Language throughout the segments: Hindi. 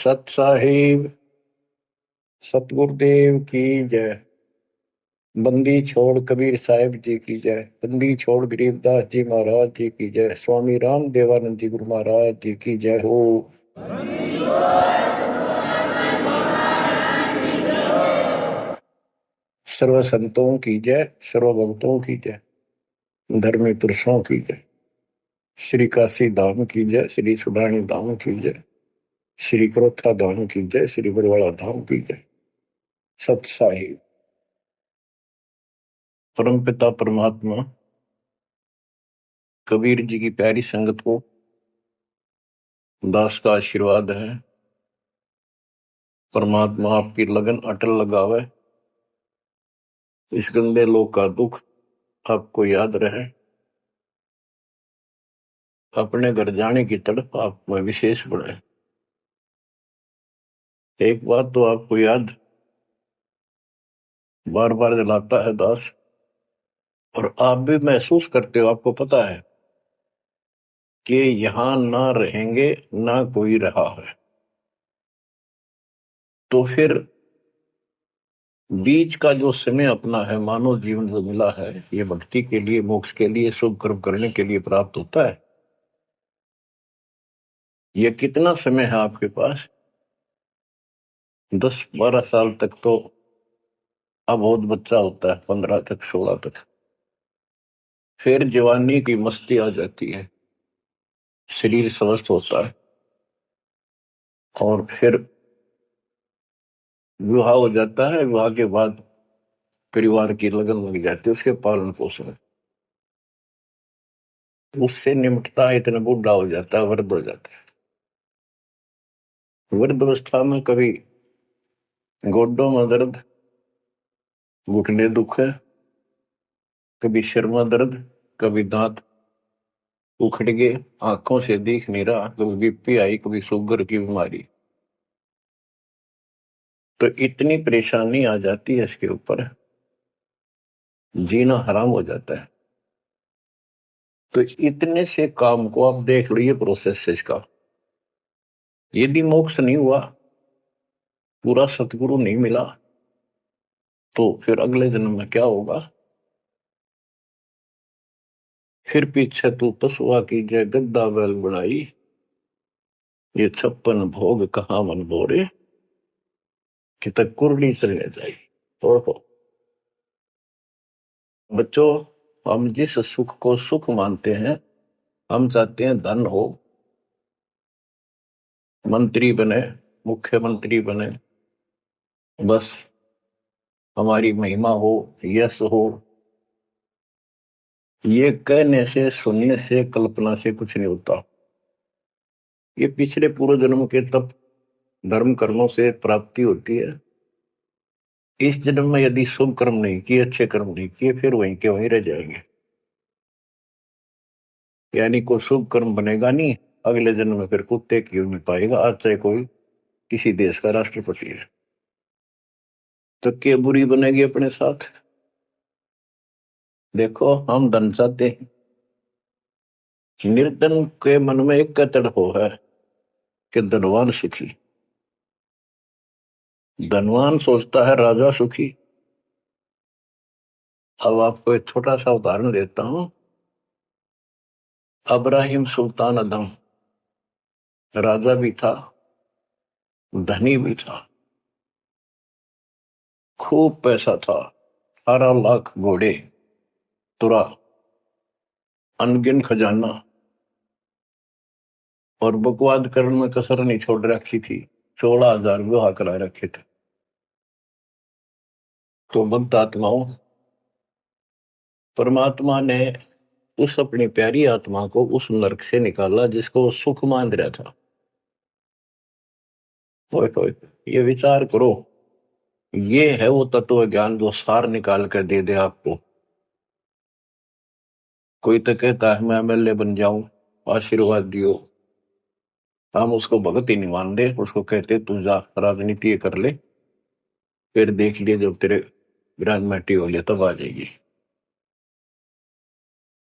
सत साहिब सतगुरुदेव की जय। बंदी छोड़ कबीर साहिब जी की जय। बंदी छोड़ गरीबदास जी महाराज जी की जय। स्वामी राम देवानंद जी गुरु महाराज जी की जय हो। सर्व संतों की जय, सर्व भक्तों की जय, धर्मी पुरुषों की जय। श्री काशी धाम की जय, श्री सुडानी धाम की जय, श्री क्रोथा धाम की जय, श्री बरवाड़ा धाम की जय। सत साहिब परमपिता परमात्मा कबीर जी की प्यारी संगत को दास का आशीर्वाद है। परमात्मा आपकी लगन अटल लगावे, इस गंदे लोक का दुख आपको याद रहे, अपने घर जाने की तड़प आप में विशेष बढ़े। एक बात तो आपको याद बार बार दिलाता है दास, और आप भी महसूस करते हो, आपको पता है कि यहां ना रहेंगे ना कोई रहा है, तो फिर बीच का जो समय अपना है, मानव जीवन जो मिला है, ये भक्ति के लिए, मोक्ष के लिए, शुभ कर्म करने के लिए प्राप्त होता है। ये कितना समय है आपके पास? 10-12 साल तक तो अब बहुत बच्चा होता है, 15 तक, 16 तक, फिर जवानी की मस्ती आ जाती है, शरीर स्वस्थ होता है, और फिर विवाह हो जाता है। विवाह के बाद परिवार की लगन लग जाती है, उसके पालन पोषण, उससे निमटता है, इतना बूढ़ा हो जाता है, वृद्ध हो जाता है। वृद्ध अवस्था में कभी गोड्डों में दर्द, घुटने दुख है, कभी सिर में दर्द, कभी दांत उखड़ गए, आंखों से दिख नहीं रहा, कभी बीपी आई, कभी शुगर की बीमारी, तो इतनी परेशानी आ जाती है, इसके ऊपर जीना हराम हो जाता है। तो इतने से काम को आप देख लो, ये प्रोसेस है इसका। यदि मोक्ष नहीं हुआ, पूरा सतगुरु नहीं मिला, तो फिर अगले जन्म में क्या होगा? फिर पीछे तू पशुआ की जय गद्दा बैल बनाई, ये 56 भोग कहाँ मन बोरे, कि तक कुरली चलने जाई। तो बच्चों, हम जिस सुख को सुख मानते हैं, हम चाहते हैं धन हो, मंत्री बने, मुख्यमंत्री बने, बस हमारी महिमा हो, यश हो। ये कहने से, सुनने से, कल्पना से कुछ नहीं होता। ये पिछले पूर्व जन्म के तप धर्म कर्मों से प्राप्ति होती है। इस जन्म में यदि शुभ कर्म नहीं किए, अच्छे कर्म नहीं किए, फिर वहीं के वहीं रह जाएंगे, यानी कोई शुभ कर्म बनेगा नहीं। अगले जन्म में फिर कुत्ते की में पाएगा, आज चाहे कोई किसी देश का राष्ट्रपति है, तो क्या बुरी बनेगी अपने साथ? देखो, हम धन चाहते हैं, निर्धन के मन में एक तड़प है कि धनवान सुखी। धनवान सोचता है राजा सुखी। अब आपको एक छोटा सा उदाहरण देता हूं। अब्राहिम सुल्तान अदम राजा भी था, धनी भी था, खूब पैसा था, 18 लाख घोड़े, तुरा, अनगिन खजाना, और बकवाद करने में कसर नहीं छोड़ रखी थी। 16,000 विवाह करा रखे थे। तो भक्त आत्माओं, परमात्मा ने उस अपनी प्यारी आत्मा को उस नरक से निकाला जिसको वो सुख मान रहा था। ओए ये विचार करो, ये है वो तत्व ज्ञान जो सार निकाल कर दे दे आपको। कोई तो कहता है मैं एमएलए बन जाऊं, आशीर्वाद दियो, हम उसको भगत ही नहीं मान दे, उसको कहते तू जा राजनीति कर ले, फिर देख लिए जब तेरे ग्रांड हो लिया तब आ जाएगी।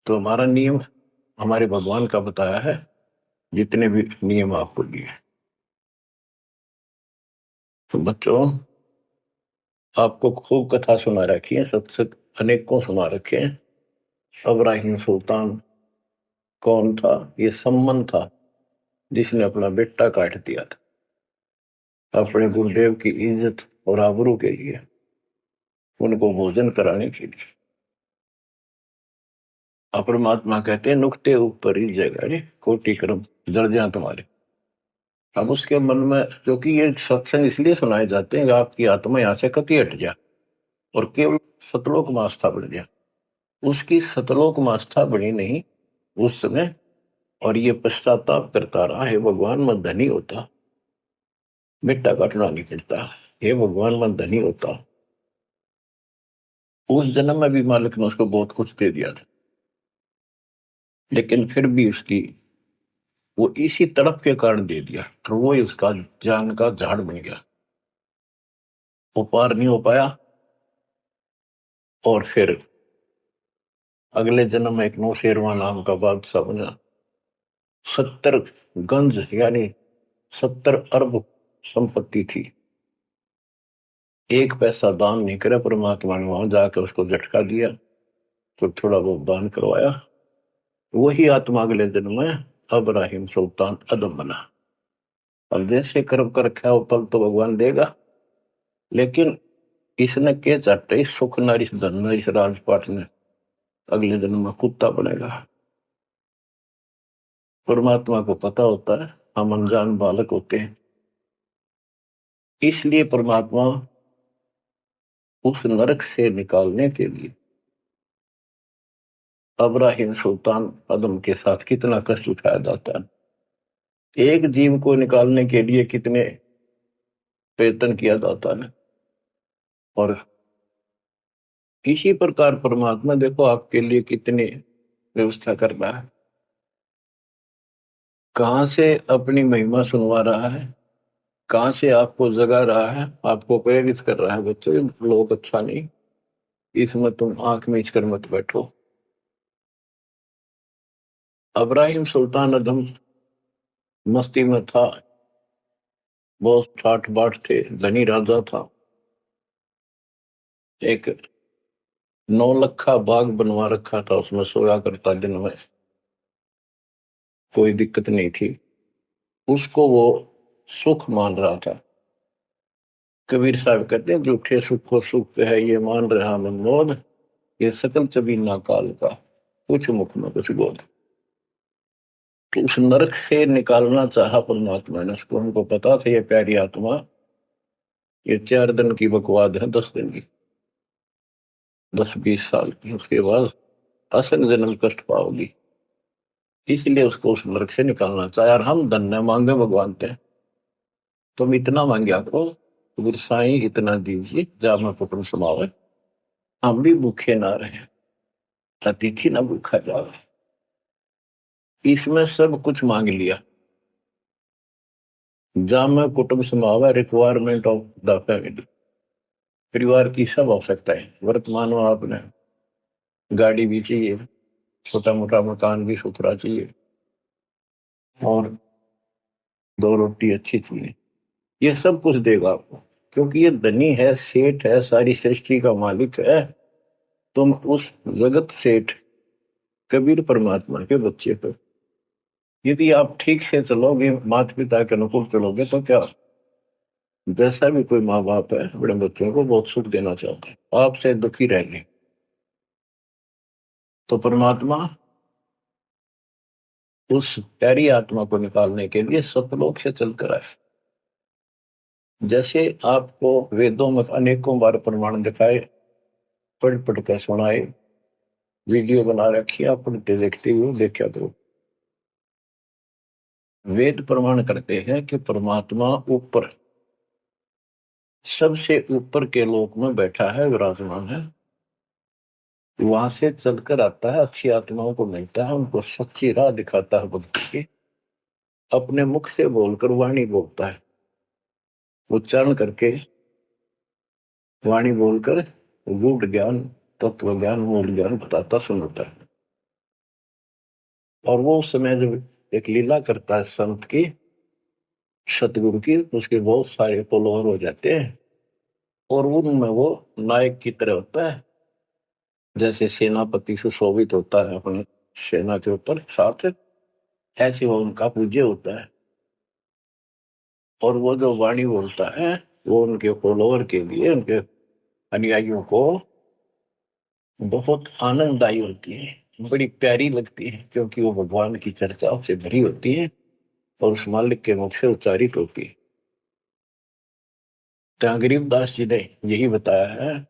तो हमारा नियम हमारे भगवान का बताया है, जितने भी नियम आपको दिए। तो बच्चों, आपको खूब कथा सुना रखी है, सत्संग अनेकों सुना रखे हैं। इब्राहिम सुल्तान कौन था? ये सम्मन था जिसने अपना बेटा काट दिया था अपने गुरुदेव की इज्जत और आबरू के लिए, उनको भोजन कराने के लिए। परमात्मा कहते हैं नुक्ते ऊपर ही जगह कोटि कर्म दर्जा तुम्हारे। अब उसके मन में, क्योंकि ये सत्संग इसलिए सुनाए जाते हैं कि आपकी आत्मा यहां से कति हट जाए और केवल सतलोक में आस्था बढ़ जाए। उसकी सतलोक में आस्था बनी नहीं उस समय, और ये पश्चाताप करता रहा, हे भगवान मैं धनी होता, बेटा काटना नहीं पड़ता, हे भगवान मैं धनी होता। उस जन्म में भी मालिक ने उसको बहुत कुछ दे दिया था, लेकिन फिर भी उसकी वो इसी तड़प के कारण दे दिया, तो वो ही उसका जान का झाड़ बन गया, वो पार नहीं हो पाया। और फिर अगले जन्म में एक नौशेरवा नाम का बादशाह बना। 70 गंज यानी 70 अरब संपत्ति थी। एक पैसा दान नहीं करे, परमात्मा ने वहां जाकर उसको झटका दिया तो थोड़ा बहुत दान करवाया। वही आत्मा अगले जन्म में इब्राहिम सुल्तान अदम बना। अब जैसे कर्म कर रखा है वो फल तो भगवान देगा, लेकिन इसने के चाटे सुख नारिश धन नारिश राजपाट में अगले जन्म में कुत्ता बनेगा। परमात्मा को पता होता है हम अनजान बालक होते हैं, इसलिए परमात्मा उस नरक से निकालने के लिए इब्राहिम सुल्तान अदम के साथ कितना कष्ट उठाया जाता है। एक जीव को निकालने के लिए कितने प्रयत्न किया जाता है। और इसी प्रकार परमात्मा देखो आपके लिए कितनी व्यवस्था कर रहा है, कहां से अपनी महिमा सुनवा रहा है, कहां से आपको जगा रहा है, आपको प्रेरित कर रहा है। बच्चों ये लोग अच्छा नहीं, इसमें तुम आंख मीच कर मत बैठो। इब्राहिम सुल्तान अदम मस्ती में था, बहुत ठाठ बाट थे, धनी राजा था। एक 9 लखा बाग बनवा रखा था, उसमें सोया करता दिन में, कोई दिक्कत नहीं थी। उसको वो सुख मान रहा था। कबीर साहब कहते हैं झूठे सुख को सुख है ये मान रहा मनमोद, ये सकल चबीना काल का कुछ मुख में कुछ बोध। तो उस नरक से निकालना चाहा परमात्मा ने उसको। हमको पता था ये प्यारी आत्मा ये 4 दिन की बकवाद है, 10 दिन की, 10-20 साल की, उसके बाद असंग जन्म कष्ट पाओगी। इसलिए उसको उस नरक से निकालना चाहे। और हम धन्य मांगे भगवान थे, तुम इतना मांगे आपको गुरु साईं इतना दीजिए जा मैं कुटुंब समावे, हम भी भूखे ना रहे, अतिथि ना भूखा जावे। इसमें सब कुछ मांग लिया। जा मैं कुटुंब समावे, रिक्वायरमेंट ऑफ द फैमिली, परिवार की सब आवश्यकता है। वर्तमान में आपने गाड़ी भी चाहिए, छोटा मोटा मकान भी सुथरा चाहिए, और 2 रोटी अच्छी चाहिए, ये सब कुछ देगा आपको, क्योंकि ये धनी है, सेठ है, सारी सृष्टि का मालिक है। तुम उस जगत सेठ कबीर परमात्मा के बच्चे हो। यदि आप ठीक से चलोगे, माता पिता के अनुकूल चलोगे, तो क्या, जैसा भी कोई माँ बाप है अपने बच्चों को बहुत सुख देना चाहते हैं, आपसे दुखी रहेंगे। तो परमात्मा उस प्यारी आत्मा को निकालने के लिए सतलोक से चलकर आए। जैसे आपको वेदों में अनेकों बार प्रमाण दिखाए, पढ़ पढ़ कर सुनाए, वीडियो बना रखी, आप पढ़ते देखते हुए देखा करो। वेद प्रमाण करते हैं कि परमात्मा ऊपर, सबसे ऊपर के लोक में बैठा है, विराजमान है। वहां से चलकर आता है, अच्छी आत्माओं को मिलता है, उनको सच्ची राह दिखाता है भक्ति की। अपने मुख से बोलकर वाणी बोलता है, उच्चारण करके वाणी बोलकर गूढ़ ज्ञान, तत्व ज्ञान, मूल ज्ञान बताता सुनाता है। और वो उस समय जब एक लीला करता है संत की, सतगुरु की, उसके बहुत सारे फॉलोअर हो जाते हैं और उनमें वो नायक की तरह होता है, जैसे सेनापति सुशोभित होता है अपने सेना के ऊपर साथ, ऐसे वो उनका पूज्य होता है। और वो जो वाणी बोलता है वो उनके फॉलोअर के लिए, उनके अनुयायियों को बहुत आनंददायी होती है, बड़ी प्यारी लगती है, क्योंकि वो भगवान की चर्चाओं से भरी होती है और उस मालिक के मुख से उच्चारित होती है। तो गरीबदास जी ने यही बताया है,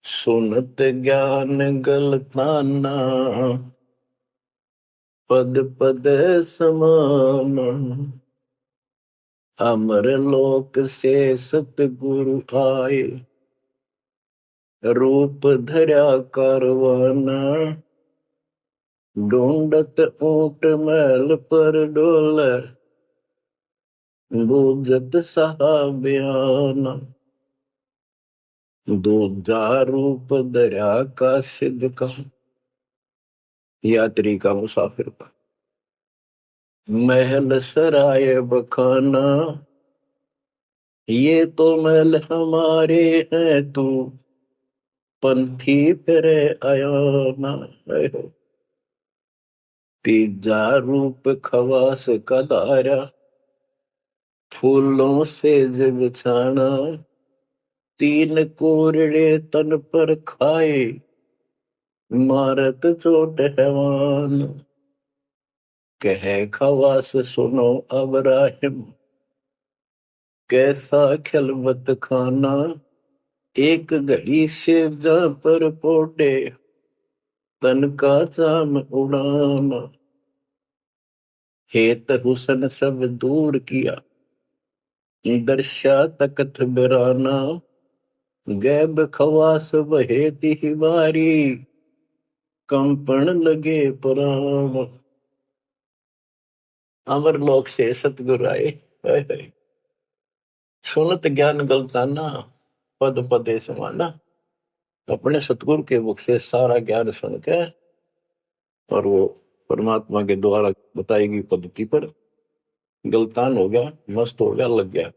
सुनत ज्ञान गलताना पद पद समान, अमर लोक से सतगुरु आए, रूप धरा कारवाना, ढूंढत ऊंट महल पर डोल, बूझत सहाबयाना, दूजा रूप धरा का सिद्ध का, यात्री का मुसाफिर का, महल सराय बखाना, ये तो महल हमारे हैं, तू पंथी फिरे आया ना। तीजा रूप खवास का दारा, फूलों से जब छाना, तीन कोरड़े तन पर खाए, मारत चोट हैवान, कहे खवास सुनो अब राहिम, कैसा खिलवत खाना, एक घड़ी से जा पर पोटे, तन का चाम उड़ाना, हेत हुसन सब दूर किया, दर्शा तकत बिराना, गैब खवास बहेती ही बारी, कंपन लगे पुराण, अमर लोक से सतगुरु आए, हाय हाय। सुनत ज्ञान गलताना पद पदे समाना, अपने सतगुरु के मुख से सारा ज्ञान सुन के और वो परमात्मा के द्वारा बताई गई पद्धति पर गलतान हो गया, मस्त हो गया, लग गया।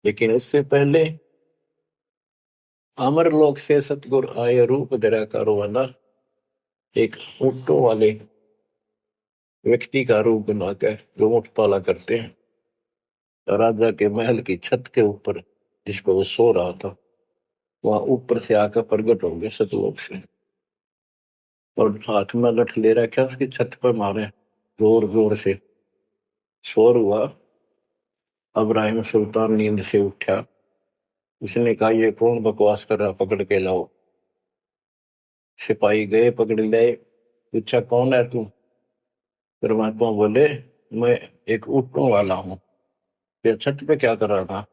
लेकिन इससे पहले अमर लोक से सतगुरु आए, रूप धरा कारवाना, एक ऊंटों वाले व्यक्ति का रूप बनाकर जो ऊंट पाला करते हैं, राजा के महल की छत के ऊपर जिस पर वो सो रहा था, वहां ऊपर से आकर प्रकट हो गए सतलोक से, और हाथ में लठ ले रखा, उसकी छत पर मारे जोर जोर से, शोर हुआ। अब्राहिम सुल्तान नींद से उठा, उसने कहा ये कौन बकवास कर रहा, पकड़ के लाओ। सिपाही गए, पकड़ लाए, पूछा कौन है तू। परमात्मा बोले मैं एक ऊँटों वाला हूँ, फिर छत पे क्या कर रहा था।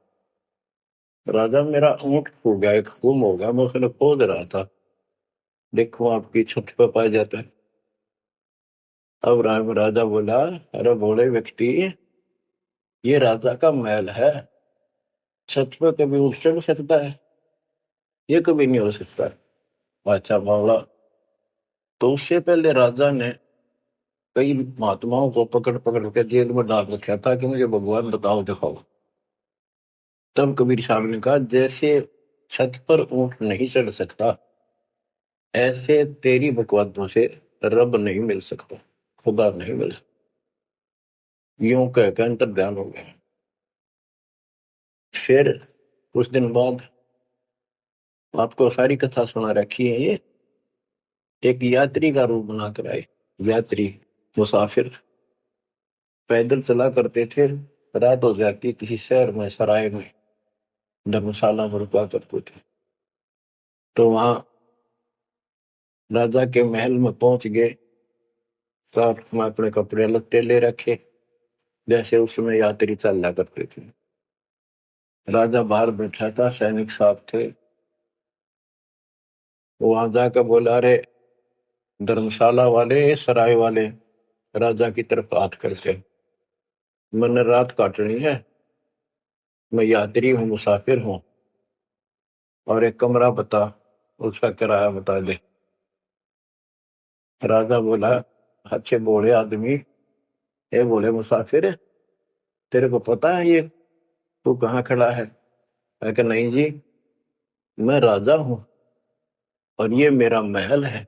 राजा मेरा ऊँट खो गया, एक गुम हो गया, मैं उसने खोज रहा था, देखो आपकी छत पे पाया जाता है। अब राजा बोला अरे भोले व्यक्ति, ये राजा का महल है, छत पे कभी उठ चढ़ सकता है, ये कभी नहीं हो सकता। अच्छा बोला, तो उससे पहले राजा ने कई महात्माओं को पकड़ पकड़ के जेल में डाल रखा था कि मुझे भगवान बताओ दिखाओ। तब कबीर साहब ने कहा जैसे छत पर ऊंट नहीं चढ़ सकता, ऐसे तेरी बकवादों से रब नहीं मिल सकता, खुदा नहीं मिल सकता। यूं कहकर अंतर ध्यान हो गया। फिर कुछ दिन बाद, आपको सारी कथा सुना रखी है, ये एक यात्री का रूप बनाकर आए। यात्री मुसाफिर पैदल चला करते थे, रात हो जाती किसी शहर में, सराय में, धर्मशाला में रुका करते थे। तो वहां राजा के महल में पहुंच गए, साथ में अपने कपड़े लत्ते ले रखे, जैसे उसमें यात्री चलना करते थे। राजा बाहर बैठा था, सैनिक साहब थे, वहां जाकर बोला अरे धर्मशाला वाले, सराय वाले, राजा की तरफ हाथ करके, मैंने रात काटनी है, मैं यात्री हूँ, मुसाफिर हूँ, और एक कमरा बता, उसका किराया बता दे। राजा बोला अच्छे बोले आदमी, ये बोले मुसाफिर, तेरे को पता है ये तू कहाँ खड़ा है? मैं कहा नहीं जी, मैं राजा हूं और ये मेरा महल है,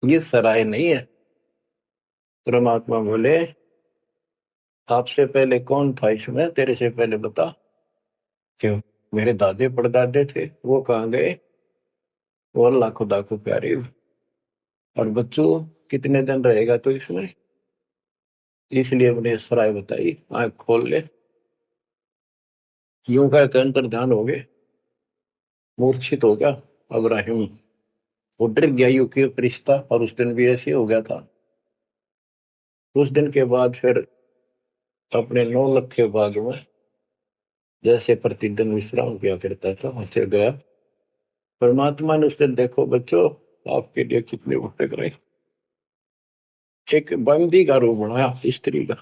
ये सराय नहीं है। परमात्मा बोले आपसे पहले कौन था इसमें, तेरे से पहले बता। क्यों? मेरे दादे परदादे थे, वो कहाँ गए? वो अल्लाह खुदा को प्यारे। और बच्चों कितने दिन रहेगा तो इसमें, इसलिए मैंने सराय बताई, आंख खोल ले। यूं कह के अंतर ध्यान हो गए, मूर्छित हो गया अब्राहिम। वो डर गया यू के रिश्ता, और उस दिन भी ऐसे हो गया था। उस दिन के बाद फिर अपने 9 लाख के बाग में जैसे प्रतिदिन विश्राम किया करता था वहां गया। परमात्मा ने उस दिन, देखो बच्चों आपके लिए कितने भटक रहे, एक बंदी का रूप बनाया स्त्री का,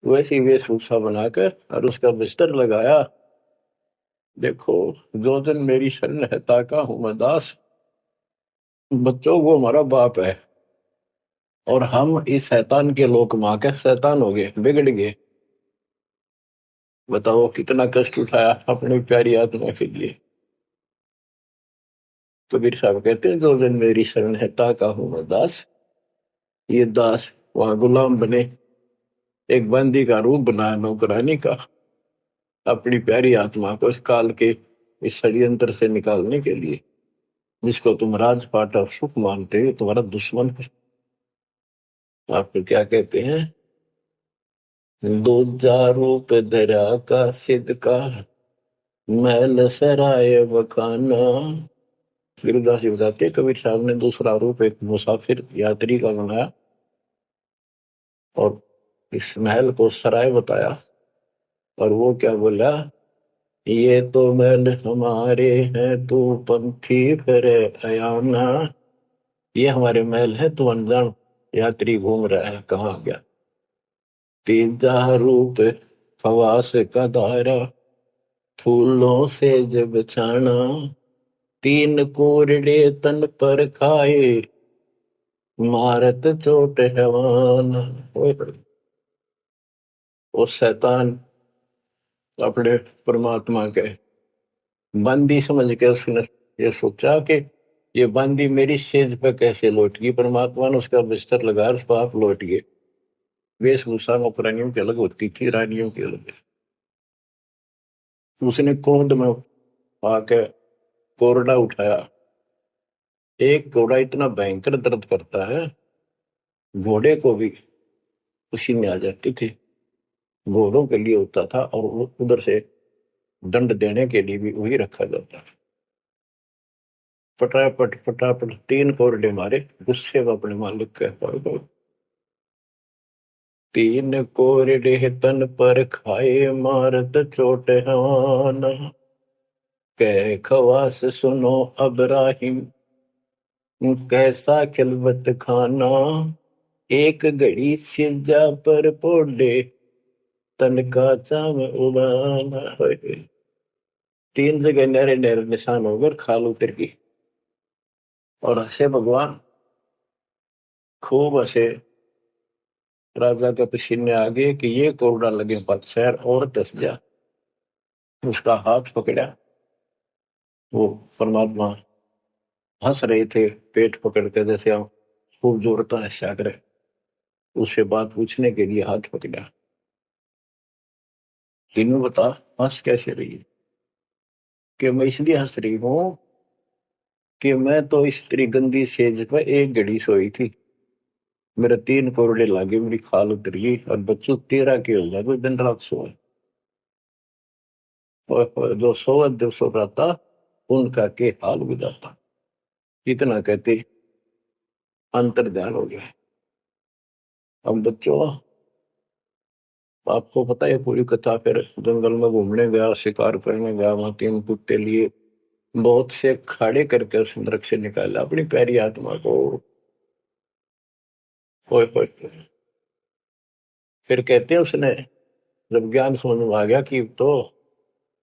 वैसी वेशभूषा बनाकर और उसका बिस्तर लगाया। देखो जो दिन मेरी शरण है ताका हूं मैं दास, बच्चों वो हमारा बाप है, और हम इस शैतान के लोक मां के शैतान हो गए, बिगड़ गए। बताओ कितना कष्ट उठाया अपनी प्यारी आत्मा के लिए। कबीर साहब कहते हैं जो दिन मेरी शरण है ताका हूं मैं दास, ये दास वहां गुलाम बने, एक बंदी का रूप बनाया नौकरानी का, अपनी प्यारी आत्मा को इस काल के इस षड्यंत्र से निकालने के लिए। जिसको तुम राजपाट और सुख मानते हो तुम्हारा दुश्मन है। आपको क्या कहते हैं? दूजा रूप धरा का सिद्ध का, महल सराय बखाना। फिरदास जी बताते कबीर साहब ने दूसरा रूप एक मुसाफिर यात्री का बनाया और इस महल को सराय बताया। और वो क्या बोला, ये तो महल हमारे हैं तू पंथी फिर अयाना। ये हमारे महल है, तू अनजान यात्री घूम रहा है, कहाँ गया? तीजा रूप फवास का धारा, फूलों से जब छाना। तीन कोरडे तन पर खाए, मारत चोट हैवान। वो शैतान अपने परमात्मा के बंदी समझ के उसने ये सोचा कि ये बंदी मेरी सेज पे कैसे लौट गई। परमात्मा ने उसका बिस्तर लगाया, उस पर आप लौट गए। वेशभूषा नौकरानियों की अलग होती थी, रानियों की अलग। उसने कोंद में आके कोरडा उठाया। एक कोड़ा इतना भयंकर दर्द करता है, घोड़े को भी पसीने आ जाती थी। घोड़ों के लिए होता था और उधर से दंड देने के लिए भी वही रखा जाता था। फटाफट फटाफट 3 कोरडे मारे, गुस्से में अपने मालिक कह पाए। 3 कोरडे तन पर खाए, मारत चोट हवाना। कह खवास सुनो अब्राहिम, कैसा खिलवत खाना। एक घड़ी सिजा पर पोडे, तन का चाम उड़ाना। 3 जगह नहरे नहरे निशान होकर खाल उतर गई। और हंसे भगवान, खूब हंसे। राजा के पसीने आ गए कि ये कोरडा लगे पत्थर और दस जा। उसका हाथ पकड़ा, वो परमात्मा हंस रहे थे पेट पकड़ के, जैसे हम खूब जोरता है सागर। उससे बात पूछने के लिए हाथ पकड़ा। तीनों बता हंस कैसे रही है? कि मैं इसलिए हंस रही हूं कि मैं तो इस तेरी गंदी सेज पे एक घड़ी सोई थी, मेरे 3 कोरडे लागे, मेरी खाल उतरी, और बच्चों तेरा के हो जाए दिन रात सोए। और जो सोवत जो सो रहा उनका के हाल गुजारता। इतना कहते अंतर ध्यान हो गया। अब बच्चों आपको पता है पूरी कथा, फिर जंगल में घूमने गया, शिकार करने गया, वहां 3 कुत्ते लिए, बहुत से खाड़े करके उस नरक से निकाला अपनी प्यारी आत्मा को। होए होए। फिर कहते हैं उसने जब ज्ञान समझ में आ गया कि तो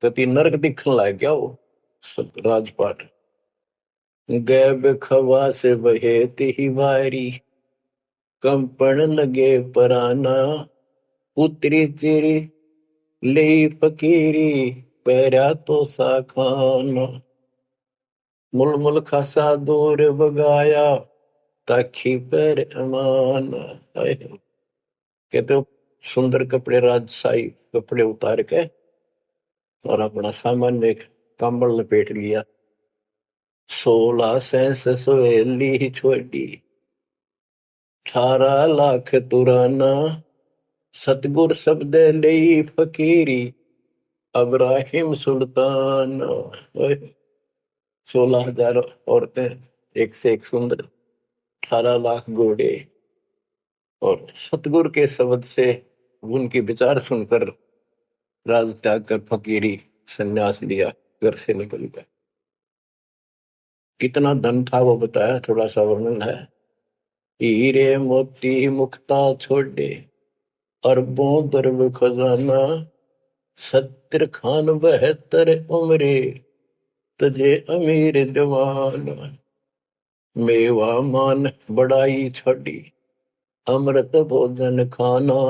तीन नरक दिखने लग गया वो राजपाट। गैब खवा से बहे ही वारी, कंपन लगे पराना। उतरी तेरी ले फकीरी पैरा तो सा खाना मुल मुल खासा दूर बगाया ताखी पर अमान। कहते हो सुंदर कपड़े राजशाही कपड़े उतार के और अपना सामान्य एक कंबल लपेट लिया। 16 सेंस सवेली छोड़ी 18 लाख तुराना सतगुर शब्द ले फकीरी अब्राहिम सुल्तान। 16,000 औरतें एक से एक सुंदर 18 लाख घोड़े और सतगुरु के शब्द से उनके विचार सुनकर राज त्याग कर फकीरी संन्यास लिया घर से निकल गया। कितना धन था वो बताया थोड़ा सा वर्णन है। हीरे मोती मुक्ता छोड़े अरबों दरब खजाना 70 खान 72 उम्रे तुझे अमीर दीवान मेवा मान बड़ाई छोड़ी अमृत भोजन खाना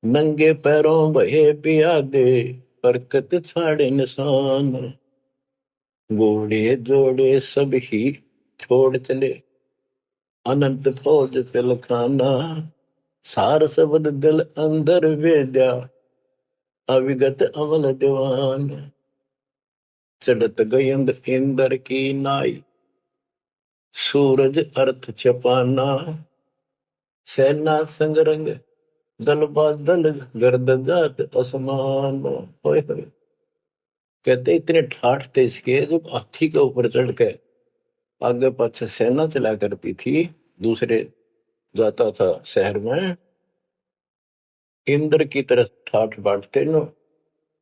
नंगे पैरों बहे पिया दे बरकत छाड़े निशान घोड़े जोड़े सब ही छोड़ चले अनंत फौज पिलखाना सार शब्द दिल अंदर वेद्या अविगत अमल दीवान चढ़त गयंद इंदर की नाई सूरज अर्थ छपाना सेना संगरंग दल बादल गर्द जात आसमान। कहते इतने ठाठ थे इसके जब हाथी के ऊपर चढ़ के आगे पाछे सेना चला करती थी दूसरे जाता था शहर में इंद्र की तरह ठाठ बांटते न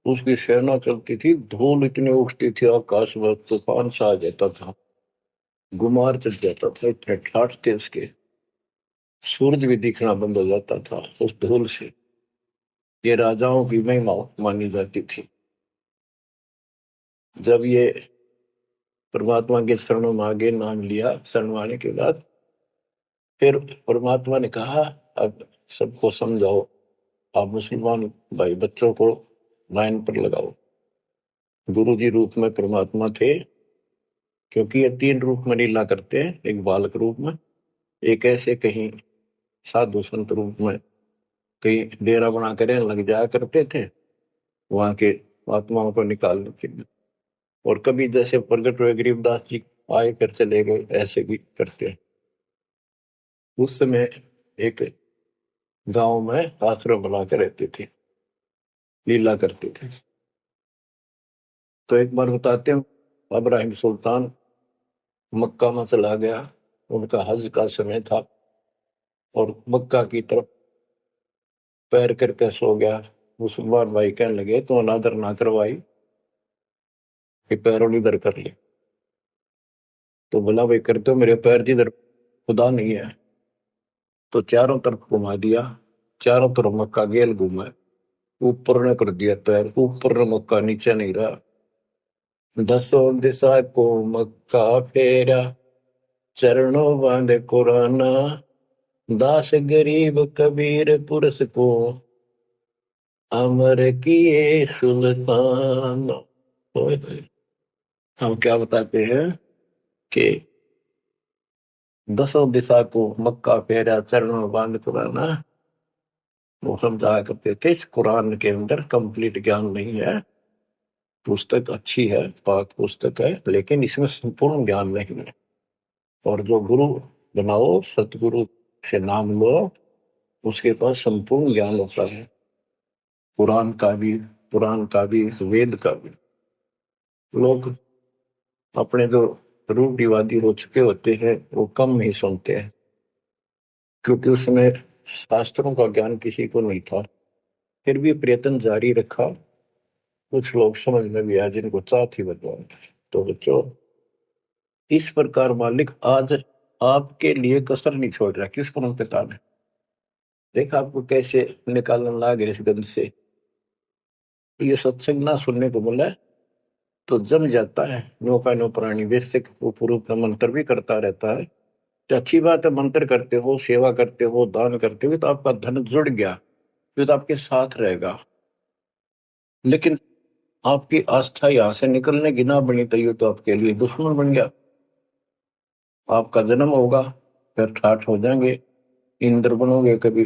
उसकी सेना चलती थी धूल इतनी उठती थी आकाश में तूफान सा आ जाता था गुमार चढ़ जाता था इतने ठाठ थे उसके सूरज भी दिखना बंद हो जाता था उस धूल से। ये राजाओं की महिमा मानी जाती थी। जब ये परमात्मा के शरणों में आगे नाम लिया शरण आने के बाद फिर परमात्मा ने कहा अब सबको समझाओ आप मुसलमान भाई बच्चों को लाइन पर लगाओ। गुरु जी रूप में परमात्मा थे क्योंकि ये 3 रूप में लीला करते हैं एक बालक रूप में एक ऐसे कहीं साधु संत रूप में कहीं डेरा बना कर लग जाया करते थे वहां के आत्माओं को निकालने के लिए और कभी जैसे प्रगट हुए गरीबदास जी आए कर चले गए ऐसे भी करते हैं। उस समय एक गांव में आश्रम बना कर रहते थे लीला करते थे। तो एक बार बताते हैं अब्राहिम सुल्तान मक्का में चला गया उनका हज का समय था और मक्का की तरफ पैर करके सो गया। मुसलमान भाई कहने लगे तो अनादर ना करवाई कि पैरों इधर कर ले। तो बोला भाई करते हो मेरे पैर जिधर खुदा नहीं है। तो चारों तरफ घुमा दिया चारों तरफ मक्का गेल घूमा ऊपर ने कर दिया पैर ऊपर ने मक्का नीचे नहीं रहा। 10 दिशा को मक्का फेरा चरणों बांधे कुराना दास गरीब कबीर पुरुष को अमर किए सुल्तान। हम क्या बताते हैं कि 10 दिशा को मक्का फेरा चरणों बांध कुराना वो समझाया करते थे। इस कुरान के अंदर कंप्लीट ज्ञान नहीं है पुस्तक अच्छी है पाक पुस्तक है लेकिन इसमें संपूर्ण ज्ञान नहीं है। और जो गुरु बनाओ सतगुरु से नाम लो उसके पास संपूर्ण ज्ञान होता है पुराण का भी वेद का भी। लोग अपने जो रूढ़िवादी हो चुके होते हैं वो कम ही सुनते हैं क्योंकि उसमें शास्त्रों का ज्ञान किसी को नहीं था। फिर भी प्रयत्न जारी रखा कुछ लोग समझ में भी आया जिनको चाह थी भगवान। तो बच्चों इस प्रकार मालिक आज आपके लिए कसर नहीं छोड़ रहा किस परम पिता ने देखा आपको कैसे निकालने लगा इस गंध से। ये सत्संग ना सुनने को मिला तो जम जाता है नो का नो प्राणी वैसे रूप का मंत्र भी करता रहता है तो अच्छी बात है मंत्र करते हो सेवा करते हो दान करते हो तो आपका धन जुड़ गया जो तो आपके साथ रहेगा। लेकिन आपकी आस्था यहां से निकलने की ना बनी तो ये तो आपके लिए दुश्मन बन गया। आपका जन्म होगा, फिर ठाठ हो जाएंगे, इंद्र बनोगे, कभी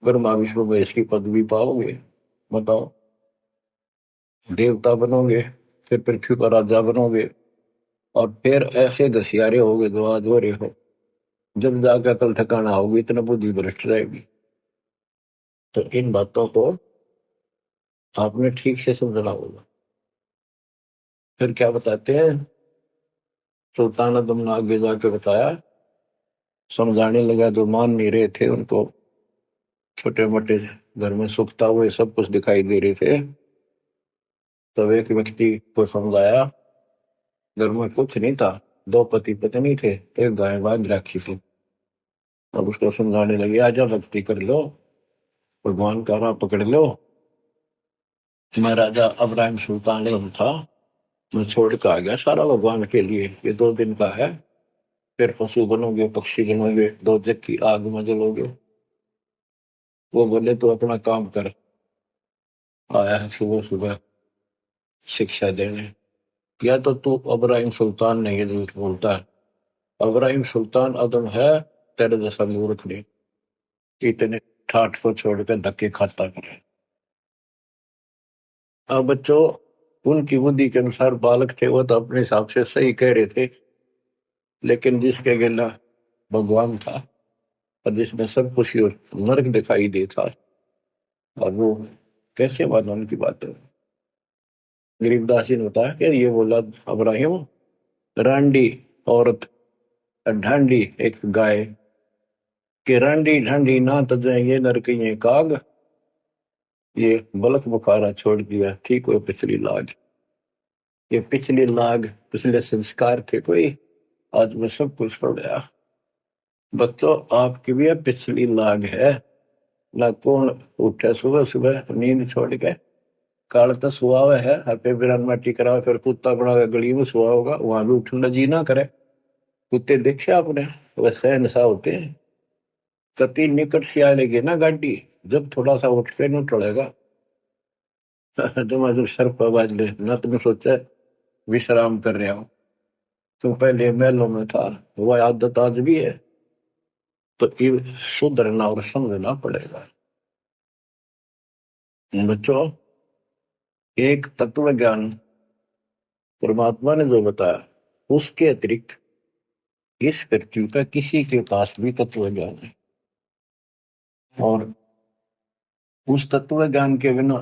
ब्रह्मा विष्णु महेश की पदवी पाओगे, बताओ, देवता बनोगे, फिर पृथ्वी पर राजा बनोगे, और फिर ऐसे घसियारे होगे जो आज हो रहे हो। जब जाकर कल ठिकाना होगी, इतना बुद्धि भ्रष्ट रहेगी। तो इन बातों को आपने ठीक से समझना होगा। फिर क्या बताते हैं, सुल्तान आदम ने आगे जाके बताया, समझाने लगा, जो मान नहीं रहे थे उनको छोटे मोटे घर में सुखता हुए सब कुछ दिखाई दे रहे थे। तब एक व्यक्ति को समझाया, घर में कुछ नहीं था, दो पति पत्नी थे, एक गाय बांध रखी थी। अब उसको समझाने लगे, आजा भक्ति कर लो, भगवान का राह पकड़ लो। मैं राजा अब्राहिम सुल्तान था, मैं छोड़ के आ गया सारा भगवान के लिए, ये 2 दिन का है, फिर पशु बनोगे, पक्षी बनोगे, दो जग की आग में जलोगे। वो बोले तो अपना काम कर, आया है सुबह सुबह शिक्षा देने। या तो तू अब्राहिम सुल्तान नहीं, झूठ बोलता है। अब्राहिम सुल्तान अदम है, तेरे जैसा मूर्ख नहीं, इतने ठाठ को छोड़कर धक्के खाता करे। अब बच्चों, उनकी बुद्धि के अनुसार बालक थे, वो तो अपने हिसाब से सही कह रहे थे। लेकिन जिसके गिला भगवान था, और जिसमें सब कुछ नरक दिखाई देता, और वो कैसे माना उनकी बातें। गरीबदास जी ने बताया कि ये बोला अब्राहिम, रांडी औरत, ढांडी एक गाय, कि रांडी ढांडी ना तजाएंगे नरक ये काग, ये बलक बुखारा छोड़ दिया, ठीक हुए पिछली लाग। ये पिछली लाग, पिछले संस्कार थे कोई, आज मैं सब कुछ छोड़ गया। बच्चों, आपकी भी पिछली लाग है ना। कौन उठे सुबह सुबह नींद छोड़ के, काल तो सुहा हुआ है, हर बिरान माटी करा, फिर कुत्ता बना के गली में सुहा होगा, वहां भी उठना जी ना करे। कुत्ते देखे आपने, वैसे नशा होते हैं। कति निकट से आ लेगी ना गाड़ी, जब थोड़ा सा उठ के न टलेगा। जब सर पर बाज ले ना, तुम सोचा विश्राम कर रहा हूं, तुम पहले महलों में था, वह आदत आज भी है। तो ये सुधरना और समझना पड़ेगा। बच्चों, एक तत्व ज्ञान परमात्मा ने जो बताया, उसके अतिरिक्त इस पृथ्वी का किसी के पास भी तत्व ज्ञान है, और उस तत्व ज्ञान के बिना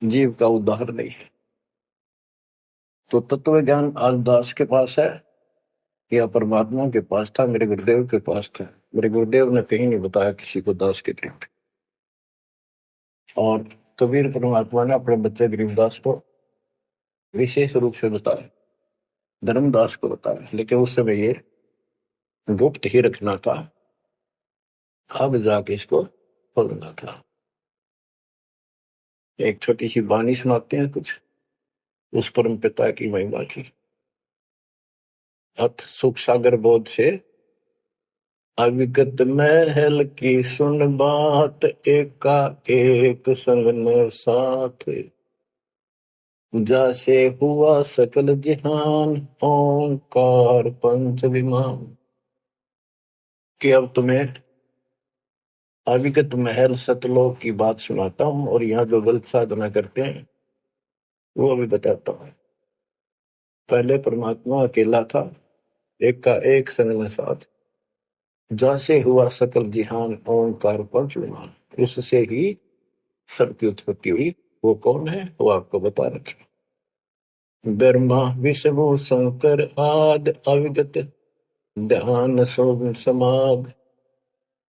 जीव का उद्धार नहीं है। तो तत्व ज्ञान आज दास के पास है या परमात्मा के पास था, मेरे गुरुदेव के पास था। मेरे गुरुदेव ने कहीं नहीं बताया किसी को दास के अतिरिक्त। और कबीर परमात्मा ने अपने बच्चे गरीबदास को विशेष रूप से बताया, धर्मदास को बताया, लेकिन उस समय ये गुप्त ही रखना था, अब जाके इसको खोलना था। एक छोटी सी वाणी सुनाते हैं कुछ उस परम पिता की महिमा की। अथ सुख सागर बोध से अविगत महल की सुन बात, एका एक संग न साथ, जैसे हुआ सकल जहान, ओंकार पंच विमान। कि अब तुम्हें अविगत महल सतलोक की बात सुनाता हूं, और यहाँ जो गलत साधना करते हैं वो अभी बताता हूं। पहले परमात्मा अकेला था, एक का एक संग में साथ, जैसे हुआ सकल जिहान, ओंकार पंच विमान, उससे ही सबकी उत्पत्ति हुई। वो कौन है, वो आपको बता रखे। ब्रह्मा विष्णु शंकर आद, अविगत ध्यान सोम समाद,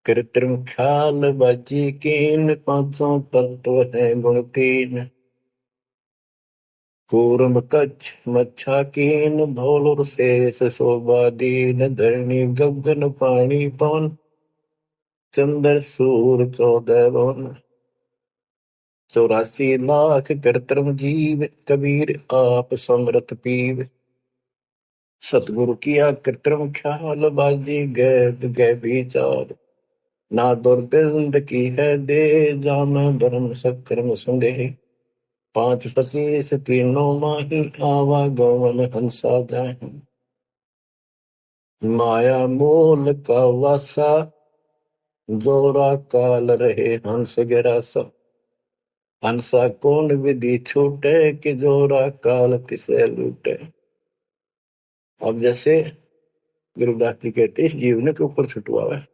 कृत्रिम ख्याल बाजी कीन, पांचों तत्व है गुण तीन, कूर्म कच्छ मच्छा कीन, धौल शेष शोभा दीन, धरणी गगन पानी पवन, चंद्र सूर 14 भवन, 84 लाख कृत्रिम जीव, कबीर आप समरथ पीव, सतगुरु किया कृत्रिम ख्याल, बाजी गैद गै विचार, ना दुर्गंध की है दे, जाम भरम सकर्म संदेह। 5 25 तीनों माही, आवा गौवन हंसा जाए। माया मोल का वासा, जोरा काल रहे हंस गिरासा। हंसा कौन विधि छूटे, कि जोरा काल तिसे लूटे। अब जैसे गुरुदास जी कहते हैं, इस जीवन के ऊपर छुटवा है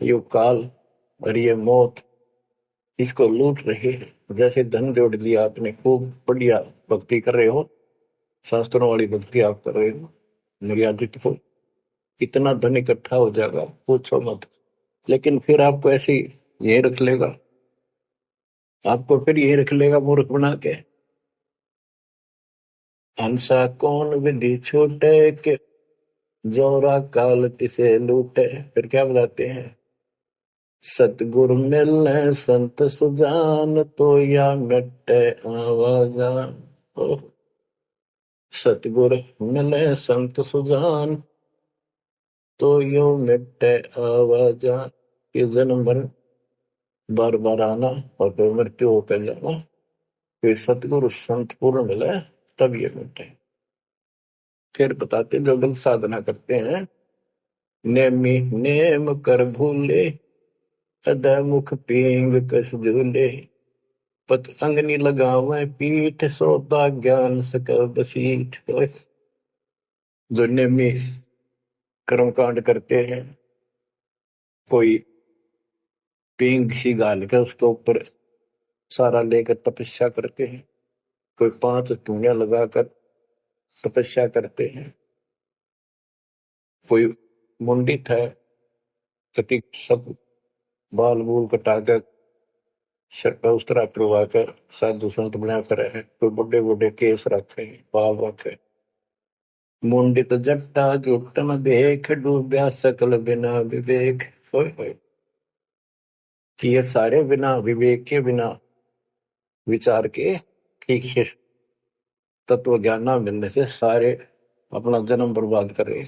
ये काल और ये मौत, इसको लूट रहे हैं। जैसे धन जोड़ लिया आपने, खूब बढ़िया भक्ति कर रहे हो, शास्त्रों वाली भक्ति आप कर रहे हो, मर्यादित हो, कितना धन इकट्ठा हो जाएगा पूछो मत। लेकिन फिर आपको ऐसे यही रख लेगा, आपको फिर यही रख लेगा मूर्ख बना के। हंसा कौन विधि छूटे, के जोरा काल तिसे लूटे। फिर क्या बताते हैं, सतगुरु मिलने संत सुजान, तो या मिटे आवाजान। सतगुरु मिले संत सुजान, तो यो मिटे आवाजान। कि जन्म भर बार बार आना और फिर मृत्यु होकर जाना। फिर सतगुरु संत पूर्ण मिले तब ये मिटे। फिर बताते जो गलत साधना करते हैं, नेमी नेम कर भूले, अदय मुख पींग कस झूले। पत अंगनी लगावे पीठ, सोता ज्ञान सक बसीठ। जो नेमी कर्म कांड करते हैं, कोई पींग सी गाल के उसके ऊपर सारा लेकर तपस्या करते हैं, कोई 5 धूनिया लगाकर तपस्या करते हैं, कोई मुंडित है, कति सब बाल बूल कटाकर सर पर उस्तरा करवा कर साधु संत बना कर है, कोई बड़े बड़े केस रखे बाल रखे। मुंडित जट्टा जुटन देख, डूब्या सकल बिना विवेक। कि ये सारे बिना विवेक के, बिना विचार के, ठीक से तत्व ज्ञान ना मिलने से सारे अपना जन्म बर्बाद कर रहे।